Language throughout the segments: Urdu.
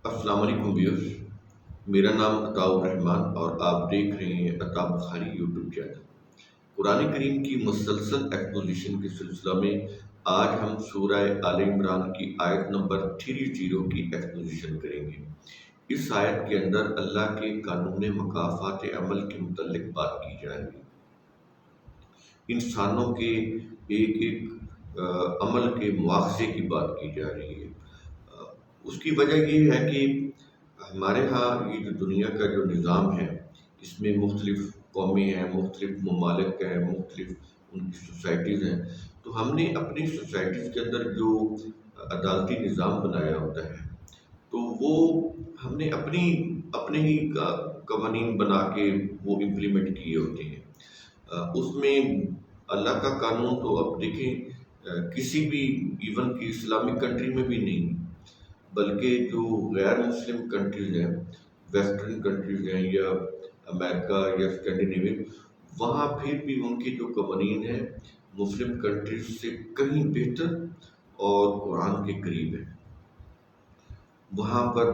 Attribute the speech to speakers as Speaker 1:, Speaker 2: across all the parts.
Speaker 1: السلام علیکم ویورز، میرا نام عطاء الرحمان اور آپ دیکھ رہے ہیں عطاء بخاری یوٹیوب چینل۔ قرآن کریم کی مسلسل ایکسپوزیشن کے سلسلہ میں آج ہم سورہ آل عمران کی آیت نمبر 30 کی ایکسپوزیشن کریں گے۔ اس آیت کے اندر اللہ کے قانون مکافات عمل کے متعلق بات کی جائے گی۔ انسانوں کے ایک ایک عمل کے مواخذے کی بات کی جا رہی ہے۔ اس کی وجہ یہ ہے کہ ہمارے ہاں یہ جو دنیا کا جو نظام ہے، اس میں مختلف قومیں ہیں، مختلف ممالک ہیں، مختلف ان کی سوسائٹیز ہیں۔ تو ہم نے اپنی سوسائٹیز کے اندر جو عدالتی نظام بنایا ہوتا ہے، تو وہ ہم نے اپنے ہی قوانین بنا کے وہ امپلیمنٹ کیے ہوتے ہیں۔ اس میں اللہ کا قانون تو اب دیکھیں کسی بھی ایون کی اسلامک کنٹری میں بھی نہیں، بلکہ جو غیر مسلم کنٹریز ہیں، ویسٹرن کنٹریز ہیں یا امریکہ یا اسکینڈینیوین، وہاں پھر بھی ان کے جو قوانین ہیں مسلم کنٹریز سے کہیں بہتر اور قرآن کے قریب ہے۔ وہاں پر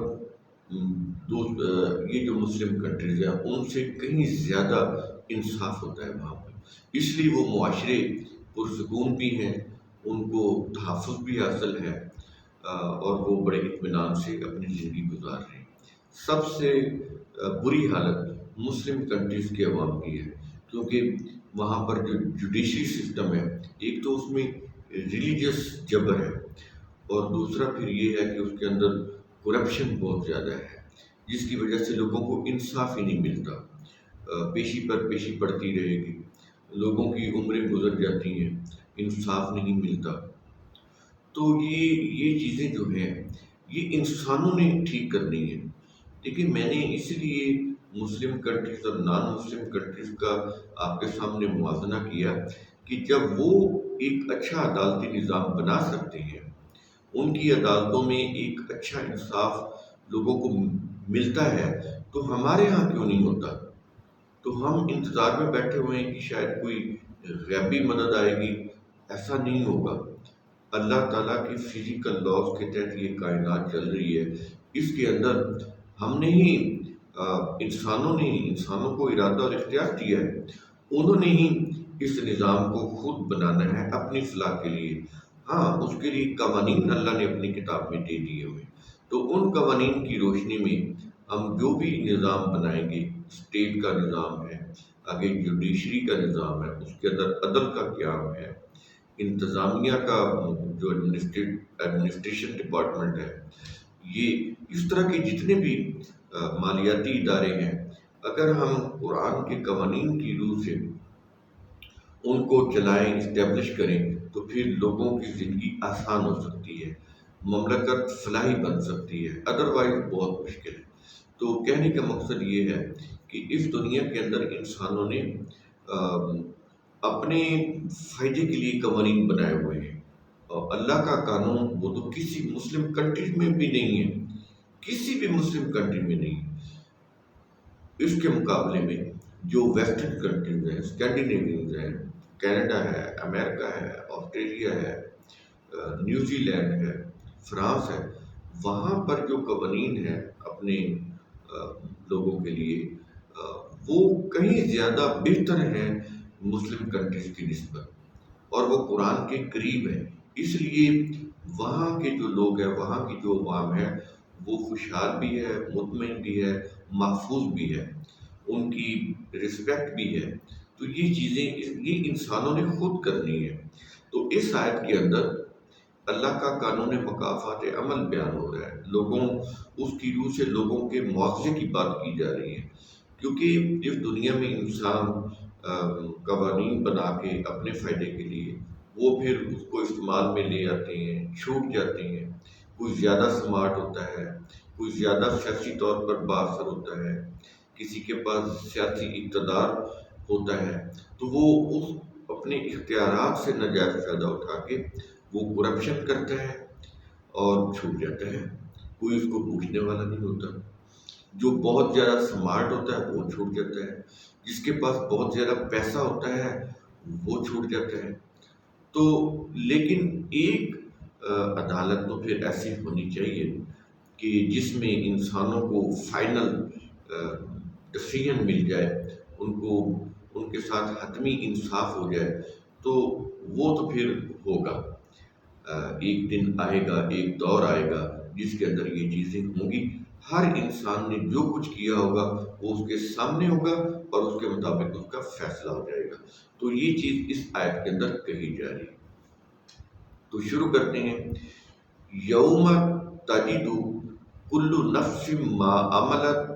Speaker 1: یہ جو مسلم کنٹریز ہیں ان سے کہیں زیادہ انصاف ہوتا ہے وہاں پر، اس لیے وہ معاشرے پرسکون بھی ہیں، ان کو تحفظ بھی حاصل ہے، اور وہ بڑے اطمینان سے اپنی زندگی گزار رہے ہیں۔ سب سے بری حالت مسلم کنٹریز کے عوام کی ہے، کیونکہ وہاں پر جو جوڈیشری سسٹم ہے، ایک تو اس میں ریلیجس جبر ہے، اور دوسرا پھر یہ ہے کہ اس کے اندر کرپشن بہت زیادہ ہے، جس کی وجہ سے لوگوں کو انصاف ہی نہیں ملتا۔ پیشی پر پیشی پڑتی رہے گی، لوگوں کی عمریں گزر جاتی ہیں، انصاف نہیں ملتا۔ تو یہ چیزیں جو ہیں یہ انسانوں نے ٹھیک کرنی ہے۔ لیکن میں نے اس لیے مسلم کنٹریز اور نان مسلم کنٹریز کا آپ کے سامنے موازنہ کیا کہ جب وہ ایک اچھا عدالتی نظام بنا سکتے ہیں، ان کی عدالتوں میں ایک اچھا انصاف لوگوں کو ملتا ہے، تو ہمارے ہاں کیوں نہیں ہوتا؟ تو ہم انتظار میں بیٹھے ہوئے ہیں کہ شاید کوئی غیبی مدد آئے گی۔ ایسا نہیں ہوگا۔ اللہ تعالیٰ کی فزیکل لاز کے تحت یہ کائنات چل رہی ہے، اس کے اندر ہم نے ہی انسانوں کو ارادہ اور اختیار دیا ہے، انہوں نے ہی اس نظام کو خود بنانا ہے اپنی فلاح کے لیے۔ ہاں، اس کے لیے قوانین اللہ نے اپنی کتاب میں دے دیے ہوئے، تو ان قوانین کی روشنی میں ہم جو بھی نظام بنائیں گے، اسٹیٹ کا نظام ہے، آگے جوڈیشری کا نظام ہے، اس کے اندر عدل کا قیام ہے، انتظامیہ کا جو ایڈمنسٹریشن ڈپارٹمنٹ ہے، یہ اس طرح کے جتنے بھی مالیاتی ادارے ہیں، اگر ہم قرآن کے قوانین کی روح سے ان کو چلائیں، اسٹیبلش کریں، تو پھر لوگوں کی زندگی آسان ہو سکتی ہے، مملکت فلاحی بن سکتی ہے، ادروائز بہت مشکل ہے۔ تو کہنے کا مقصد یہ ہے کہ اس دنیا کے اندر انسانوں نے اپنے فائدے کے لیے قوانین بنائے ہوئے ہیں، اور اللہ کا قانون وہ تو کسی مسلم کنٹری میں بھی نہیں ہے، کسی بھی مسلم کنٹری میں نہیں ہے۔ اس کے مقابلے میں جو ویسٹرن کنٹریز ہیں، اسکینڈینیوینز ہیں، کینیڈا ہے، امریکہ ہے، آسٹریلیا ہے، نیوزی لینڈ ہے، فرانس ہے، وہاں پر جو قوانین ہیں اپنے لوگوں کے لیے، وہ کہیں زیادہ بہتر ہیں مسلم کنٹریز کی نسبت، اور وہ قرآن کے قریب ہیں۔ اس لیے وہاں کے جو لوگ ہیں، وہاں کی جو عوام ہے، وہ خوشحال بھی ہے، مطمئن بھی ہے، محفوظ بھی ہے، ان کی رسپیکٹ بھی ہے۔ تو یہ چیزیں یہ انسانوں نے خود کرنی ہے۔ تو اس آیت کے اندر اللہ کا قانون مکافات عمل بیان ہو رہا ہے، لوگوں اس کی روح سے لوگوں کے معاوضے کی بات کی جا رہی ہے، کیونکہ اس دنیا میں انسان قوانین بنا کے اپنے فائدے کے لیے وہ پھر اس کو استعمال میں لے آتے ہیں، چھوٹ جاتے ہیں۔ کوئی زیادہ سمارٹ ہوتا ہے، کوئی زیادہ سیاسی طور پر بااثر ہوتا ہے، کسی کے پاس سیاسی اقتدار ہوتا ہے، تو وہ اس اپنے اختیارات سے ناجائز فائدہ اٹھا کے وہ کرپشن کرتا ہے اور چھوٹ جاتا ہے، کوئی اس کو پوچھنے والا نہیں ہوتا۔ جو بہت زیادہ سمارٹ ہوتا ہے وہ چھوٹ جاتا ہے، جس کے پاس بہت زیادہ پیسہ ہوتا ہے وہ چھوٹ جاتا ہے۔ تو لیکن ایک عدالت تو پھر ایسی ہونی چاہیے کہ جس میں انسانوں کو فائنل ڈسیزن مل جائے، ان کے ساتھ حتمی انصاف ہو جائے، تو وہ تو پھر ہوگا۔ ایک دن آئے گا، ایک دور آئے گا جس کے اندر یہ چیزیں ہوں گی۔ ہر انسان نے جو کچھ کیا ہوگا وہ اس کے سامنے ہوگا اور اس کے مطابق اس کا فیصلہ ہو جائے گا۔ تو یہ چیز اس آیت کے اندر کہی جا رہی ہے۔ تو شروع کرتے ہیں۔ یوم تجد کل نفس ما عملت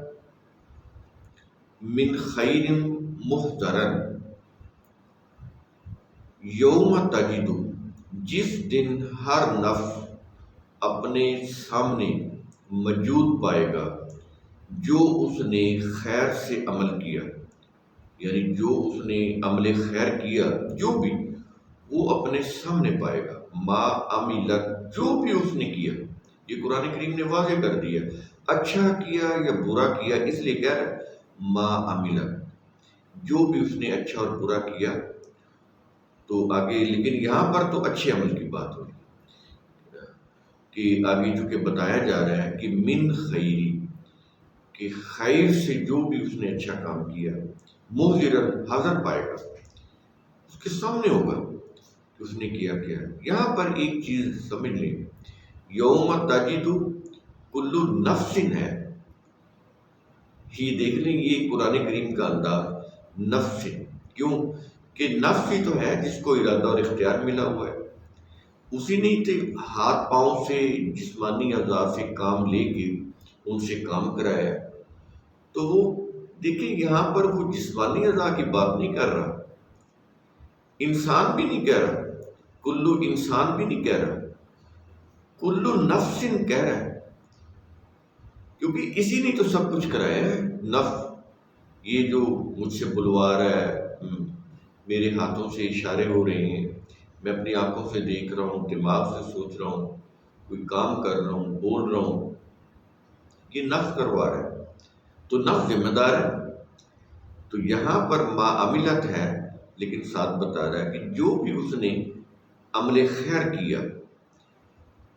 Speaker 1: من خیر محضرا۔ یوم تجد، جس دن ہر نفس اپنے سامنے موجود پائے گا جو اس نے خیر سے عمل کیا، یعنی جو اس نے عمل خیر کیا، جو بھی وہ اپنے سامنے پائے گا۔ ما عملت، جو بھی اس نے کیا، یہ قرآن کریم نے واضح کر دیا، اچھا کیا یا برا کیا، اس لیے کہہ رہا ہے ما عملت، جو بھی اس نے اچھا اور برا کیا۔ تو آگے لیکن یہاں پر تو اچھے عمل کی بات ہوئی کہ آگے چونکہ بتایا جا رہا ہے کہ من خیری، کہ خیر سے جو بھی اس نے اچھا کام کیا، محضرن، حاضر پائے گا، اس کے سامنے ہوگا کہ اس نے کیا کیا۔ یہاں پر ایک چیز سمجھ لیں، یوم تجد کل نفس ہے، یہ دیکھ لیں، یہ قرآن کریم کا انداز نفس، کیوں کہ نفس ہی تو ہے جس کو ارادہ اور اختیار ملا ہوا ہے، اسی نے تو ہاتھ پاؤں سے، جسمانی اعضاء سے کام لے کے ان سے کام کرایا۔ تو وہ دیکھیں یہاں پر وہ جسمانی اعضاء کی بات نہیں کر رہا، انسان بھی نہیں کہہ رہا، کلو انسان بھی نہیں کہہ رہا، کلو نفس کہہ رہا ہے، کیونکہ اسی نے تو سب کچھ کرایا ہے۔ نفس، یہ جو مجھ سے بلوا رہا ہے، میرے ہاتھوں سے اشارے ہو رہے ہیں، میں اپنی آنکھوں سے دیکھ رہا ہوں، دماغ سے سوچ رہا ہوں، کوئی کام کر رہا ہوں، بول رہا ہوں، یہ نفس کروا رہا ہے، تو نفس ذمہ دار ہے۔ تو یہاں پر ما عملت ہے، لیکن ساتھ بتا رہا ہے کہ جو بھی اس نے عمل خیر کیا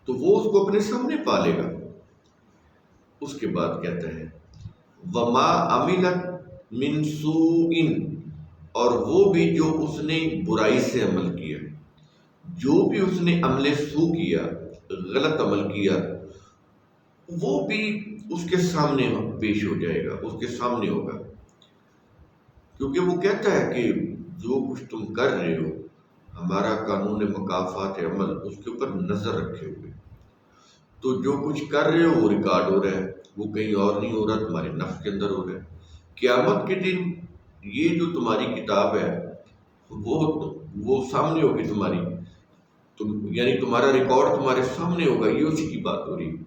Speaker 1: تو وہ اس کو اپنے سامنے پالے گا۔ اس کے بعد کہتا ہے وما عملت من سوء، اور وہ بھی جو اس نے برائی سے عمل کیا، جو بھی اس نے عمل سو کیا، غلط عمل کیا، وہ بھی اس کے سامنے پیش ہو جائے گا، اس کے سامنے ہوگا، کیونکہ وہ کہتا ہے کہ جو کچھ تم کر رہے ہو، ہمارا قانون مکافات عمل اس کے اوپر نظر رکھے ہوئے، تو جو کچھ کر رہے ہو وہ ریکارڈ ہو رہا ہے، وہ کہیں اور نہیں ہو رہا، تمہارے نفس کے اندر ہو رہا ہے۔ قیامت کے دن یہ جو تمہاری کتاب ہے وہ سامنے ہوگی تمہاری، یعنی تمہارا ریکارڈ تمہارے سامنے ہوگا، یہ اسی کی بات ہو رہی ہے۔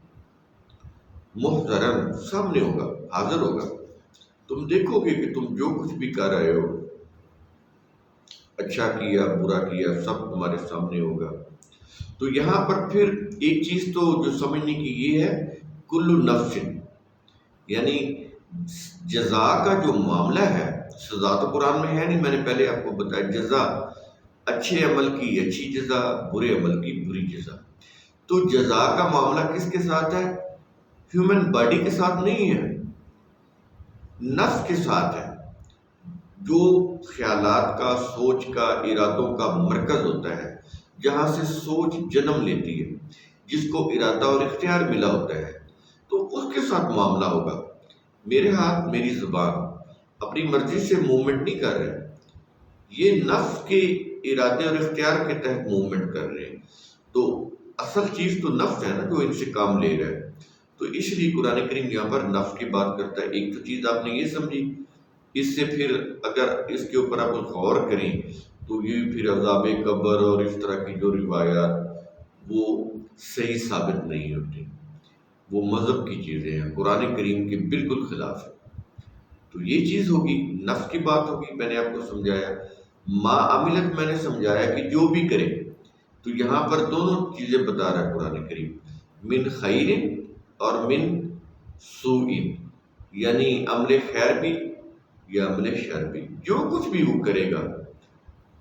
Speaker 1: محضرن، سامنے ہوگا، حاضر ہوگا، تم دیکھو گے کہ تم جو کچھ بھی کر رہے ہو، اچھا کیا برا کیا، سب تمہارے سامنے ہوگا۔ تو یہاں پر پھر ایک چیز تو جو سمجھنے کی یہ ہے، کل نفس، یعنی جزا کا جو معاملہ ہے، سزا تو قرآن میں ہے نہیں، میں نے پہلے آپ کو بتایا، جزا اچھے عمل کی اچھی جزا، برے عمل کی بری جزا۔ تو جزا کا معاملہ کس کے ساتھ ہے؟ ہیومن باڈی کے ساتھ نہیں ہے، نفس کے ساتھ ہے، جو خیالات کا، سوچ کا، ارادوں کا مرکز ہوتا ہے، جہاں سے سوچ جنم لیتی ہے، جس کو ارادہ اور اختیار ملا ہوتا ہے، تو اس کے ساتھ معاملہ ہوگا۔ میرے ہاتھ، میری زبان اپنی مرضی سے موومنٹ نہیں کر رہے، یہ نفس کے ارادے اور اختیار کے تحت موومنٹ کر رہے ہیں، تو اصل چیز تو نفس ہے نا جو ان سے کام لے رہا ہے۔ تو اس لیے قرآن کریم یہاں پر نفس کی بات کرتا ہے۔ ایک تو چیز آپ نے یہ سمجھی، اس سے پھر اگر اس کے اوپر آپ غور کریں تو یہ پھر عذاب قبر اور اس طرح کی جو روایات وہ صحیح ثابت نہیں ہوتی، وہ مذہب کی چیزیں ہیں، قرآن کریم کے بالکل خلاف ہے۔ تو یہ چیز ہوگی، نفس کی بات ہوگی، میں نے آپ کو سمجھایا۔ ما عملت میں نے سمجھایا کہ جو بھی کرے، تو یہاں پر دونوں چیزیں بتا رہا ہے قرآن کریم، من خیر اور من سوء، یعنی عمل خیر بھی یا عمل شر بھی، جو کچھ بھی وہ کرے گا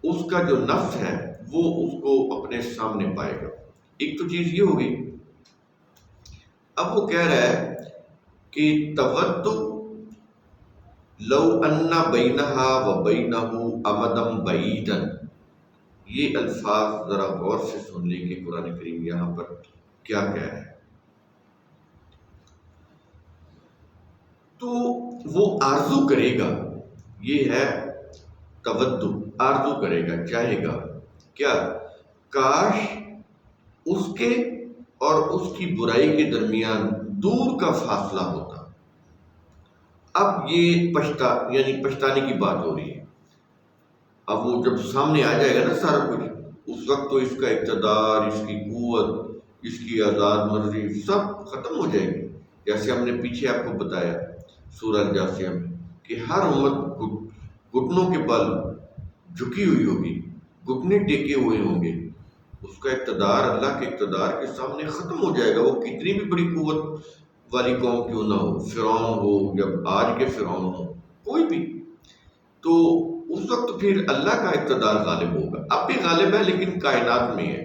Speaker 1: اس کا جو نفس ہے وہ اس کو اپنے سامنے پائے گا۔ ایک تو چیز یہ ہوگی۔ اب وہ کہہ رہا ہے کہ تود لو ان بینہا و بینہ امدم بعیدن. یہ الفاظ ذرا غور سے سن لیں کہ قرآن کریم یہاں پر کیا کہہ رہا ہے. تو وہ آرزو کرے گا، یہ ہے تودو، آرزو کرے گا، چاہے گا کیا؟ کاش اس کے اور اس کی برائی کے درمیان دور کا فاصلہ ہوتا. اب یہ یعنی پچھتانے کی بات ہو رہی ہے. اب وہ جب سامنے آ جائے گا نا سارا کچھ، اس وقت تو اس کا اقتدار، اس کی قوت، اس کی آزاد مرضی سب ختم ہو جائے گی. جیسے ہم نے پیچھے آپ کو بتایا سورہ الجاثیہ میں کہ ہر امت گھٹنوں کے بل جھکی ہوئی ہوگی، گھٹنے ٹیکے ہوئے ہوں گے. اس کا اقتدار اللہ کے اقتدار کے سامنے ختم ہو جائے گا. وہ کتنی بھی بڑی قوت والی قوم کیوں نہ ہو، فرعون ہو یا آج کے فرعون ہو، کوئی بھی. تو اس وقت پھر اللہ کا اقتدار غالب ہوگا. اب بھی غالب ہے لیکن کائنات میں ہے.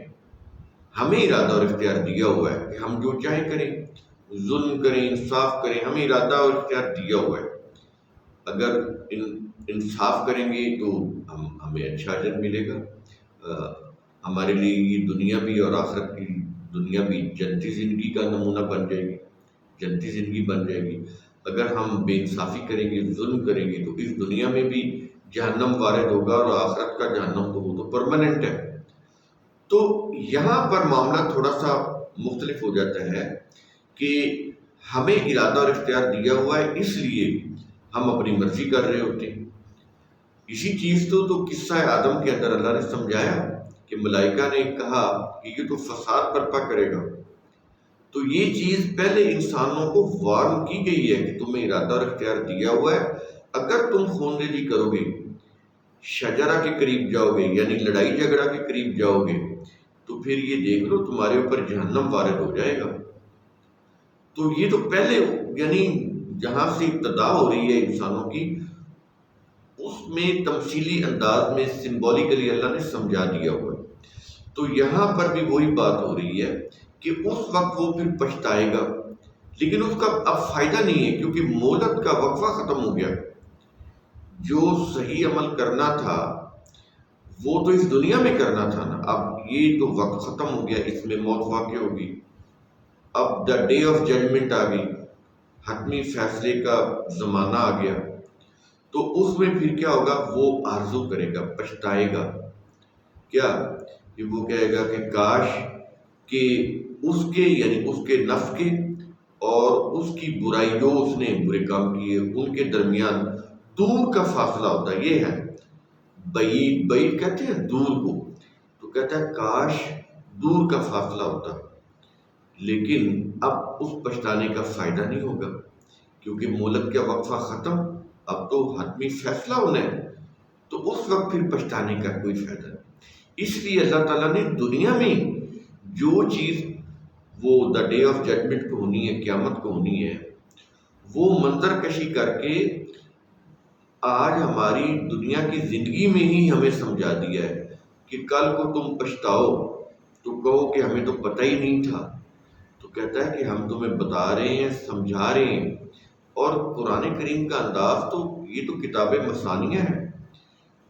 Speaker 1: ہمیں ارادہ اور اختیار دیا ہوا ہے کہ ہم جو چاہیں کریں، ظلم کریں، انصاف کریں، ہمیں ارادہ اور اختیار دیا ہوا ہے. اگر انصاف کریں گے تو ہمیں اچھا اجر ملے گا. ہمارے لیے یہ دنیا بھی اور آخرت کی دنیا بھی جنتی زندگی کا نمونہ بن جائے گی، جنتی زندگی بن جائے گی. اگر ہم بے انصافی کریں گے، ظلم کریں گے، تو اس دنیا میں بھی جہنم وارد ہوگا، اور آخرت کا جہنم تو وہ تو پرماننٹ ہے. تو یہاں پر معاملہ تھوڑا سا مختلف ہو جاتا ہے کہ ہمیں ارادہ اور اختیار دیا ہوا ہے، اس لیے ہم اپنی مرضی کر رہے ہوتے ہیں. اسی چیز تو قصہ آدم کے اندر اللہ نے سمجھایا کہ ملائکہ نے کہا کہ یہ تو فساد برپا کرے گا. تو یہ چیز پہلے انسانوں کو وارن کی گئی ہے کہ تمہیں ارادہ اور اختیار دیا ہوا ہے. اگر تم خون ریزی کرو گے، شجرہ کے قریب جاؤ گے، یعنی لڑائی جھگڑا کے قریب جاؤ گے، تو پھر یہ دیکھ لو تمہارے اوپر جہنم وارد ہو جائے گا. تو یہ تو پہلے یعنی جہاں سے ابتدا ہو رہی ہے انسانوں کی، اس میں تمثیلی انداز میں سمبولیکلی اللہ نے سمجھا دیا ہوا ہے. تو یہاں پر بھی وہی بات ہو رہی ہے کہ اس وقت وہ پھر پچھتائے گا، لیکن اس کا اب فائدہ نہیں ہے کیونکہ مہلت کا وقفہ ختم ہو گیا. جو صحیح عمل کرنا تھا وہ تو اس دنیا میں کرنا تھا نا. اب یہ تو وقت ختم ہو گیا، اس میں موت واقع ہوگی. اب دا ڈے آف ججمنٹ آ گئی، حتمی فیصلے کا زمانہ آ گیا. تو اس میں پھر کیا ہوگا؟ وہ آرزو کرے گا، پچھتائے گا. کیا کہ وہ کہے گا کہ کاش کہ اس کے یعنی اس کے نفس کے اور اس کی برائی جو اس نے برے کام کیے ان کے درمیان دور کا فاصلہ ہوتا ہے. یہ ہے بعید، بعید کہتے ہیں دور کو. تو کہتا ہے کاش دور کا فاصلہ ہوتا. لیکن اب اس پچھتانے کا فائدہ نہیں ہوگا کیونکہ مہلت کا وقفہ ختم، اب تو حتمی فیصلہ ہونا ہے. تو اس وقت پھر پچھتانے کا کوئی فائدہ نہیں. اس لیے اللہ تعالیٰ نے دنیا میں جو چیز وہ دا ڈے آف ججمنٹ کو ہونی ہے، قیامت کو ہونی ہے، وہ منظر کشی کر کے آج ہماری دنیا کی زندگی میں ہی ہمیں سمجھا دیا ہے کہ کل کو تم پچھتاؤ تو کہو کہ ہمیں تو پتہ ہی نہیں تھا. تو کہتا ہے کہ ہم تمہیں بتا رہے ہیں، سمجھا رہے ہیں. اور قرآن کریم کا انداز تو یہ تو کتاب مثانیہ ہے،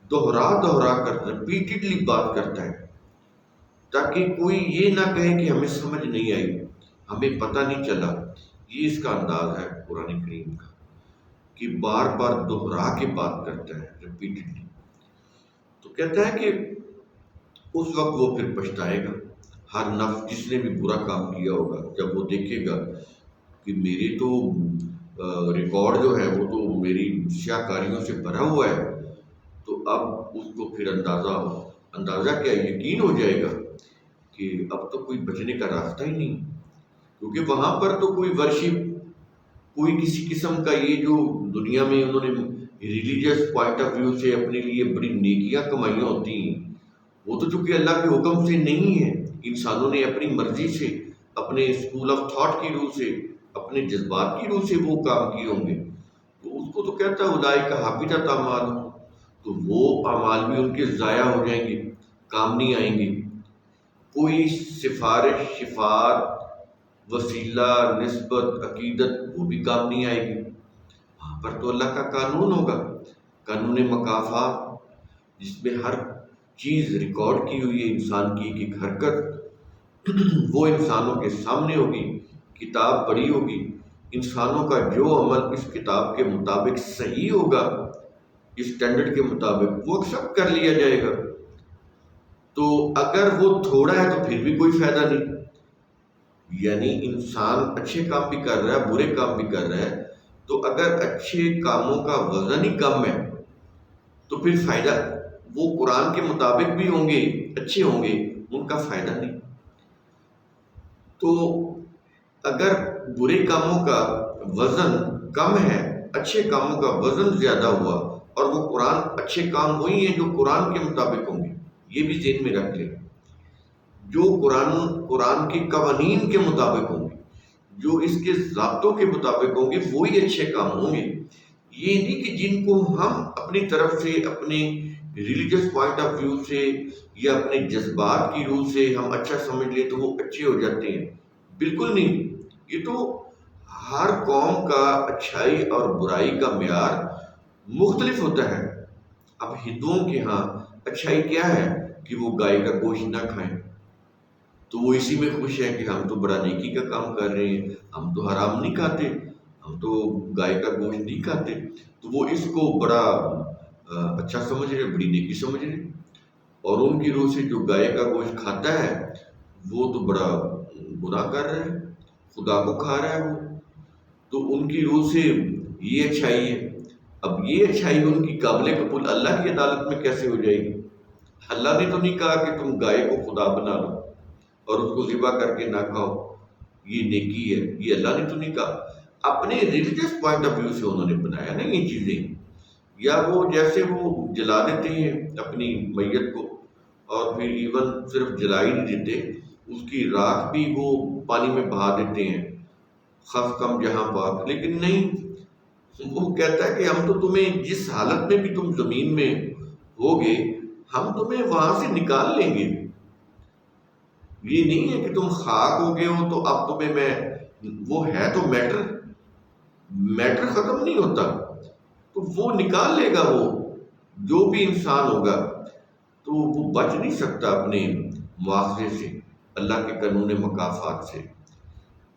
Speaker 1: دوہرا دوہرا کر ریپیٹڈلی بات کرتا ہے تاکہ کوئی یہ نہ کہے کہ ہمیں سمجھ نہیں آئی، ہمیں پتہ نہیں چلا. یہ اس کا انداز ہے قرآن کریم کا کہ بار بار دوہرا کے بات کرتا ہے ریپیٹڈلی. تو کہتا ہے کہ اس وقت وہ پھر پچھتائے گا. ہر نفس جس نے بھی برا کام کیا ہوگا، جب وہ دیکھے گا کہ میری تو ریکارڈ جو ہے وہ تو میری سیاہ کاریوں سے بھرا ہوا ہے، تو اب اس کو پھر اندازہ کیا یقین ہو جائے گا کہ اب تو کوئی بچنے کا راستہ ہی نہیں. کیونکہ وہاں پر تو کوئی ورشپ، کوئی کسی قسم کا یہ جو دنیا میں انہوں نے ریلیجیس پوائنٹ آف ویو سے اپنے لیے بڑی نیکیاں کمائیاں ہوتی ہیں، وہ تو چونکہ اللہ کے حکم سے نہیں ہے، انسانوں نے اپنی مرضی سے، اپنے اسکول آف تھاٹ کی روح سے، اپنے جذبات کی روح سے وہ کام کیے ہوں گے. تو اس کو تو کہتا ہے اولئک حبطت اعمالہم، تو وہ اعمال بھی ان کے ضائع ہو جائیں گے، کام نہیں آئیں گے. کوئی سفارش، شفاعت وسیلہ، نسبت، عقیدت وہ بھی کام نہیں آئے گی۔ وہاں پر تو اللہ کا قانون ہوگا، قانون مکافات، جس میں ہر چیز ریکارڈ کی ہوئی ہے، انسان کی ایک ایک حرکت وہ انسانوں کے سامنے ہوگی، کتاب پڑھی ہوگی، انسانوں کا جو عمل اس کتاب کے مطابق صحیح ہوگا، اس اسٹینڈرڈ کے مطابق، وہ ایکسیپٹ کر لیا جائے گا۔ تو اگر وہ تھوڑا ہے تو پھر بھی کوئی فائدہ نہیں، یعنی انسان اچھے کام بھی کر رہا ہے، برے کام بھی کر رہا ہے، تو اگر اچھے کاموں کا وزن ہی کم ہے تو پھر فائدہ، وہ قرآن کے مطابق بھی ہوں گے، اچھے ہوں گے، ان کا فائدہ نہیں۔ تو اگر برے کاموں کا وزن کم ہے، اچھے کاموں کا وزن زیادہ ہوا، اور وہ قرآن، اچھے کام وہی ہیں جو قرآن کے مطابق ہوں گے، یہ بھی ذہن میں رکھ لیں، جو قرآن کے قوانین کے مطابق ہوں گے، جو اس کے ضابطوں کے مطابق ہوں گے، وہی اچھے کام ہوں گے۔ یہ نہیں کہ جن کو ہم اپنی طرف سے، اپنے ریلیجس پوائنٹ آف ویو سے یا اپنے جذبات کی روح سے ہم اچھا سمجھ لیں تو وہ اچھے ہو جاتے ہیں، بالکل نہیں۔ یہ تو ہر قوم کا اچھائی اور برائی کا معیار مختلف ہوتا ہے۔ اب ہندوؤں کے ہاں اچھائی کیا ہے کہ وہ گائے کا گوشت نہ کھائیں، تو وہ اسی میں خوش ہیں کہ ہم تو بڑا نیکی کا کام کر رہے ہیں، ہم تو حرام نہیں کھاتے، ہم تو گائے کا گوشت نہیں کھاتے، تو وہ اس کو بڑا اچھا سمجھ رہے، بڑی نیکی سمجھ رہے۔ اور ان کی روح سے جو گائے کا گوشت کھاتا ہے وہ تو بڑا گناہ کر رہا ہے، خدا کو کھا رہا ہے وہ، تو ان کی روح سے یہ اچھائی ہے۔ اب یہ اچھائی ان کی قابل قبول اللہ کی عدالت میں کیسے ہو جائے گی؟ اللہ نے تو نہیں کہا کہ تم گائے کو خدا بنا لو اور اس کو ذبح کر کے نہ کھاؤ، یہ نیکی ہے، یہ اللہ نے تو نہیں کہا۔ اپنے ریلیجس پوائنٹ آف ویو سے انہوں نے بنایا نا یہ چیزیں، یا وہ جیسے وہ جلا دیتے ہیں اپنی میت کو، اور پھر ایون صرف جلا ہی نہیں دیتے، اس کی راکھ بھی وہ پانی میں بہا دیتے ہیں، خف کم جہاں پاک، لیکن نہیں، وہ کہتا ہے کہ ہم تو تمہیں جس حالت میں بھی تم زمین میں ہوگے، ہم تمہیں وہاں سے نکال لیں گے۔ یہ نہیں ہے کہ تم خاک ہو گئے ہو تو اب تمہیں میں، وہ ہے تو میٹر ختم نہیں ہوتا، تو وہ نکال لے گا، وہ جو بھی انسان ہوگا تو وہ بچ نہیں سکتا اپنے مواخذے سے، اللہ کے قانون مکافات سے۔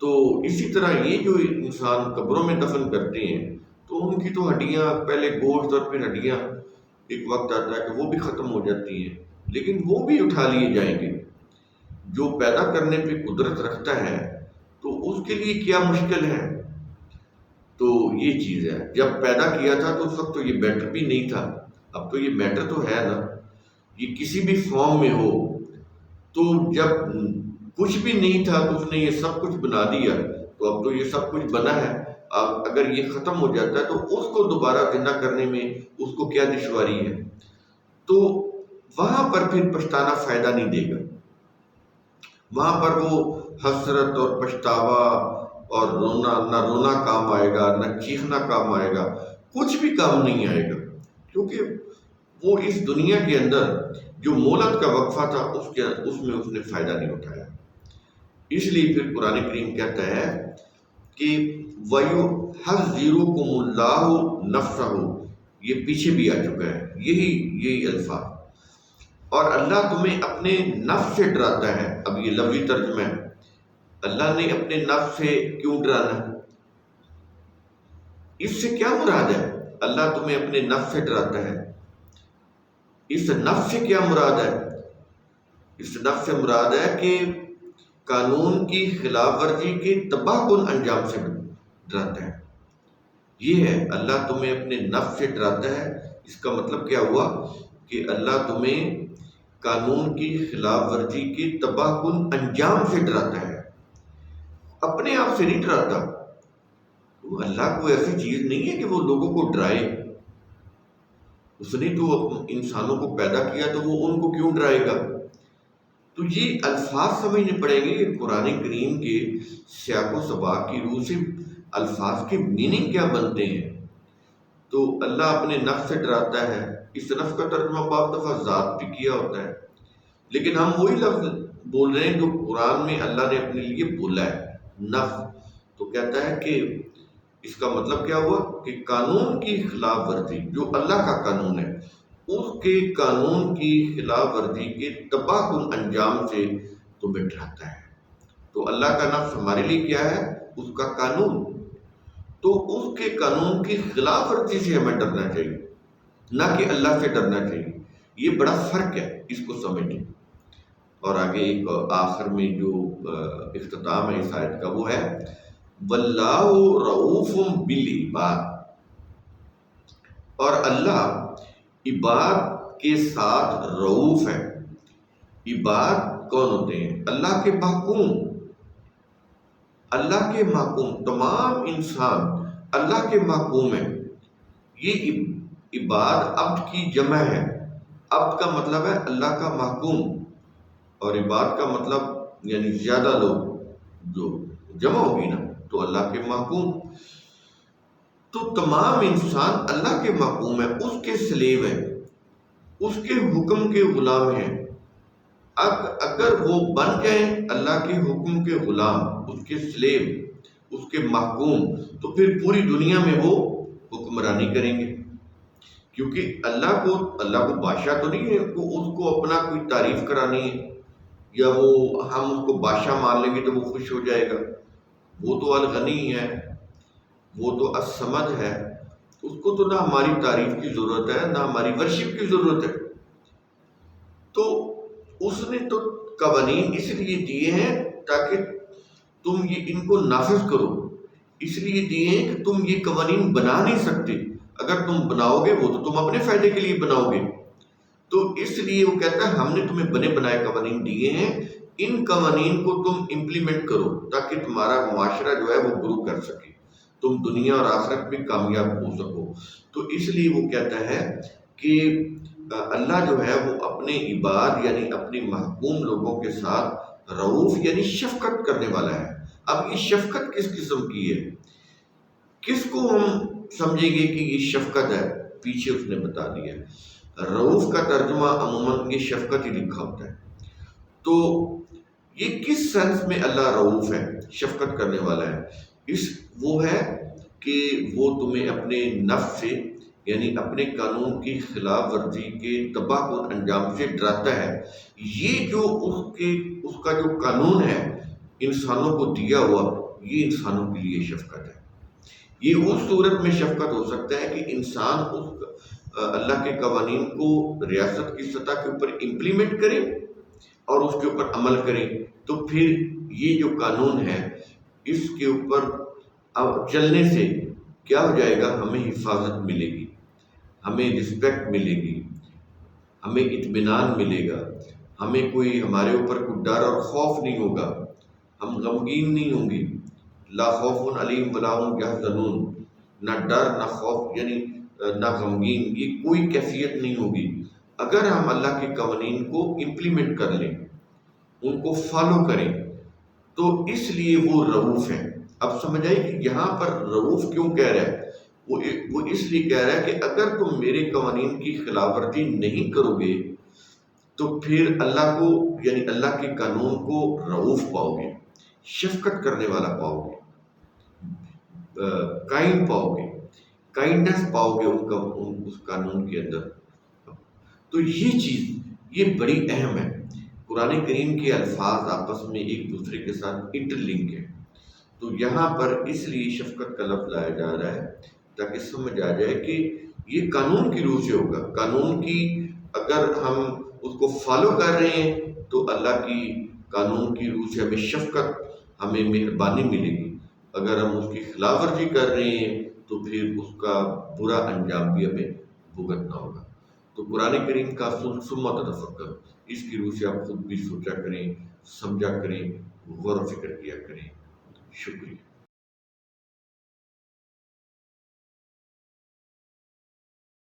Speaker 1: تو اسی طرح یہ جو انسان قبروں میں دفن کرتے ہیں تو ان کی تو ہڈیاں، پہلے گوشت اور پھر ہڈیاں، ایک وقت آتا ہے کہ وہ بھی ختم ہو جاتی ہیں، لیکن وہ بھی اٹھا لیے جائیں گے۔ جو پیدا کرنے پہ قدرت رکھتا ہے تو اس کے لیے کیا مشکل ہے؟ تو یہ چیز ہے، جب پیدا کیا تھا تو اس وقت تو یہ میٹر بھی نہیں تھا، اب تو یہ میٹر تو ہے نا، یہ کسی بھی فارم میں ہو۔ تو جب کچھ بھی نہیں تھا تو اس نے یہ سب کچھ بنا دیا، تو اب تو یہ سب کچھ بنا ہے، اب اگر یہ ختم ہو جاتا ہے تو اس کو دوبارہ زندہ کرنے میں اس کو کیا دشواری ہے؟ تو وہاں پر پھر پچھتانا فائدہ نہیں دے گا، وہاں پر وہ حسرت اور پچھتاوا اور رونا، نہ رونا کام آئے گا، نہ چیخنا کام آئے گا، کچھ بھی کام نہیں آئے گا، کیونکہ وہ اس دنیا کے اندر جو مہلت کا وقفہ تھا اس میں اس نے فائدہ نہیں اٹھایا۔ اس لیے پھر قرآن کریم کہتا ہے کہ وَيُحَذِّرُكُمُ اللَّهُ نَفْسَهُ، یہ پیچھے بھی آ چکا ہے یہی الفاظ، اور اللہ تمہیں اپنے نفس سے ڈراتا ہے۔ اب یہ لفظی ترجمہ ہے، اللہ نے اپنے نفس سے کیوں ڈرانا ہے؟ اس سے کیا مراد ہے؟ اللہ تمہیں اپنے نفس سے ڈراتا ہے، اس نفس سے کیا مراد ہے؟ اس نفس سے مراد ہے کہ قانون کی خلاف ورزی کے تباہ کن انجام سے ڈراتا ہے۔ یہ ہے اللہ تمہیں اپنے نفس سے ڈراتا ہے، اس کا مطلب کیا ہوا کہ اللہ تمہیں قانون کی خلاف ورزی کے تباہ کن انجام سے ڈراتا ہے، اپنے آپ سے نہیں ڈراتا۔ اللہ کو ایسی چیز نہیں ہے کہ وہ لوگوں کو ڈرائے، اس نے تو انسانوں کو پیدا کیا تو وہ ان کو کیوں ڈرائے گا؟ تو یہ الفاظ سمجھنے پڑیں گے کہ قرآن کریم کے سیاق و سباق کی روح سے الفاظ کے میننگ کیا بنتے ہیں۔ تو اللہ اپنے نفس سے ڈراتا ہے، اس نفس کا ترجمہ بعض دفعہ ذات بھی کیا ہوتا ہے، لیکن ہم وہی لفظ بول رہے ہیں جو قرآن میں اللہ نے اپنے لیے بولا ہے۔ نفس، تو کہتا ہے کہ اس کا مطلب کیا ہوا کہ قانون کی خلاف ورزی، جو اللہ کا قانون ہے اس کے قانون کی خلاف ورزی کے تباہ کن انجام سے تمہیں ڈراتا ہے۔ تو اللہ کا نفس ہمارے لیے کیا ہے؟ اس کا قانون۔ تو اس کے قانون کی خلاف ورزی سے ہمیں ڈرنا چاہیے، نہ کہ اللہ سے ڈرنا چاہیے۔ یہ بڑا فرق ہے، اس کو سمجھیں۔ اور آگے ایک آخر میں جو اختتام ہے اس آیت کا وہ ہے واللہ رؤوف بالعباد، اور اللہ عباد کے ساتھ رؤوف ہے۔ عباد کون ہوتے ہیں؟ اللہ کے محکوم، اللہ کے محکوم، تمام انسان اللہ کے محکوم ہیں۔ یہ عباد عبد کی جمع ہے۔ عبد کا مطلب ہے اللہ کا محکوم، اور عباد کا مطلب یعنی زیادہ لوگ جو جمع ہوگی نا تو اللہ کے محکوم۔ تو تمام انسان اللہ کے محکوم ہیں، اس کے سلیو ہیں، اس کے حکم کے غلام ہیں۔ اگر وہ بن جائیں اللہ کے حکم کے غلام، اس کے سلیو، اس کے محکوم، تو پھر پوری دنیا میں وہ حکمرانی کریں گے، کیونکہ اللہ کو بادشاہ تو نہیں ہے کہ اس کو اپنا کوئی تعریف کرانی ہے، یا وہ ہم اس کو بادشاہ مان لیں گے تو وہ خوش ہو جائے گا۔ وہ تو الغنی ہے، وہ تو الصمد ہے، اس کو تو نہ ہماری تعریف کی ضرورت ہے نہ ہماری ورشپ کی ضرورت ہے۔ تو اس نے تو قوانین اس لیے دیے ہیں تاکہ تم ان کو نافذ کرو، اس لیے دیے ہیں کہ تم یہ قوانین بنا نہیں سکتے، اگر تم بناؤ گے وہ تو تم اپنے فائدے کے لیے بناؤ گے۔ تو اس لیے وہ کہتا ہے ہم نے تمہیں بنے بنائے قوانین دیے ہیں، ان قوانین کو تم امپلیمنٹ کرو تاکہ تمہارا معاشرہ جو ہے وہ گرو کر سکے، تم دنیا اور آخرت میں کامیاب ہو سکو۔ تو اس لیے وہ کہتا ہے کہ اللہ جو ہے وہ اپنے عباد یعنی اپنی محکوم لوگوں کے ساتھ رؤوف یعنی شفقت کرنے والا ہے۔ اب یہ شفقت کس قسم کی ہے؟ کس کو ہم سمجھیں گے کہ یہ شفقت ہے؟ پیچھے اس نے بتا دیا ہے۔ رؤوف کا ترجمہ عموماً یہ شفقت ہی لکھا ہوتا ہے۔ تو یہ کس سینس میں اللہ رؤوف ہے، شفقت کرنے والا ہے؟ وہ ہے کہ وہ تمہیں اپنے نفس سے یعنی اپنے قانون کی خلاف ورزی کے تباہ کن انجام سے ڈراتا ہے۔ یہ جو اس کا جو قانون ہے انسانوں کو دیا ہوا، یہ انسانوں کے لیے شفقت ہے۔ یہ اس صورت میں شفقت ہو سکتا ہے کہ انسان اللہ کے قوانین کو ریاست کی سطح کے اوپر امپلیمنٹ کرے اور اس کے اوپر عمل کریں، تو پھر یہ جو قانون ہے اس کے اوپر چلنے سے کیا ہو جائے گا؟ ہمیں حفاظت ملے گی، ہمیں رسپیکٹ ملے گی، ہمیں اطمینان ملے گا، ہمیں کوئی ہمارے اوپر کوئی ڈر اور خوف نہیں ہوگا، ہم غمگین نہیں ہوں گے۔ لا خوف علیم ولا هم يحزنون، نہ ڈر نہ خوف یعنی نہ غمگین، یہ کوئی کیفیت نہیں ہوگی اگر ہم اللہ کے قوانین کو امپلیمنٹ کر لیں، ان کو فالو کریں۔ تو اس لیے وہ رؤوف ہیں۔ اب سمجھ آئی کہ یہاں پر رؤوف کیوں کہہ رہا ہے؟ وہ اس لیے کہہ رہا ہے کہ اگر تم میرے قوانین کی خلاف ورزی نہیں کرو گے تو پھر اللہ کو یعنی اللہ کے قانون کو رؤوف پاؤ گے، شفقت کرنے والا پاؤ گے، کائنڈ پاؤ گے، کائنڈنس پاؤ گے اس قانون کے اندر۔ تو یہ چیز یہ بڑی اہم ہے۔ قرآن کریم کے الفاظ آپس میں ایک دوسرے کے ساتھ انٹر لنک ہیں، تو یہاں پر اس لیے شفقت کا لفظ لایا جا رہا ہے تاکہ سمجھ آ جائے کہ یہ قانون کی روح سے ہوگا۔ قانون کی اگر ہم اس کو فالو کر رہے ہیں تو اللہ کی قانون کی روح سے ہمیں شفقت، ہمیں مہربانی ملے گی۔ اگر ہم اس کی خلاف ورزی کر رہے ہیں تو پھر اس کا برا انجام بھی ہمیں بھگتنا ہوگا۔ تو قرآن کریم کا ثم تفکر، اس کی روح سے آپ خود بھی سوچا کریں، سمجھا کریں، غور و فکر کیا کریں۔ شکریہ۔